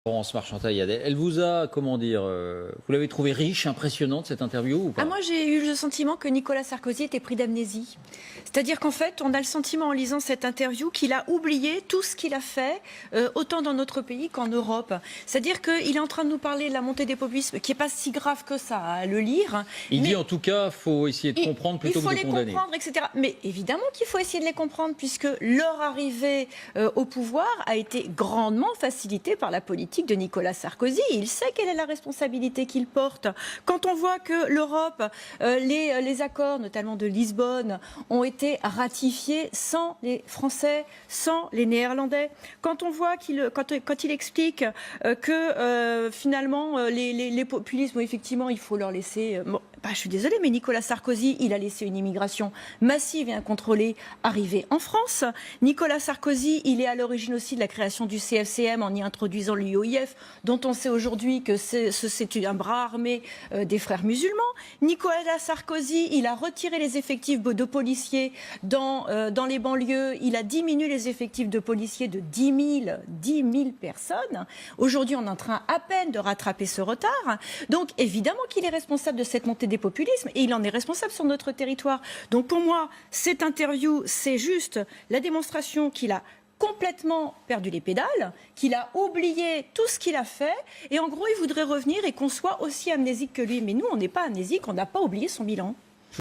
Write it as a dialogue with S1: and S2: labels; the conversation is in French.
S1: Florence Marchand-Taillade, elle vous a, comment dire, vous l'avez trouvée riche, impressionnante cette interview ou pas?
S2: Moi j'ai eu le sentiment que Nicolas Sarkozy était pris d'amnésie. C'est-à-dire qu'en fait on a le sentiment en lisant cette interview qu'il a oublié tout ce qu'il a fait, autant dans notre pays qu'en Europe. C'est-à-dire qu'il est en train de nous parler de la montée des populismes, qui n'est pas si grave que ça à le lire.
S1: Il dit en tout cas, il faut essayer de comprendre plutôt que de condamner.
S2: Il faut les comprendre, etc. Mais évidemment qu'il faut essayer de les comprendre, puisque leur arrivée au pouvoir a été grandement facilitée par la politique de Nicolas Sarkozy. Il sait quelle est la responsabilité qu'il porte. Quand on voit que l'Europe, les accords, notamment de Lisbonne, ont été ratifiés sans les Français, sans les Néerlandais. Quand on voit quand il explique que finalement les populismes, effectivement, il faut leur laisser... je suis désolée, mais Nicolas Sarkozy, il a laissé une immigration massive et incontrôlée arriver en France. Nicolas Sarkozy, il est à l'origine aussi de la création du CFCM en y introduisant l'UOIF, dont on sait aujourd'hui que c'est un bras armé des frères musulmans. Nicolas Sarkozy, il a retiré les effectifs de policiers dans les banlieues. Il a diminué les effectifs de policiers de 10 000 personnes. Aujourd'hui, on est en train à peine de rattraper ce retard. Donc, évidemment qu'il est responsable de cette montée des populismes et il en est responsable sur notre territoire. Donc pour moi, cette interview, c'est juste la démonstration qu'il a complètement perdu les pédales, qu'il a oublié tout ce qu'il a fait et en gros, il voudrait revenir et qu'on soit aussi amnésique que lui. Mais nous, on n'est pas amnésique, on n'a pas oublié son bilan.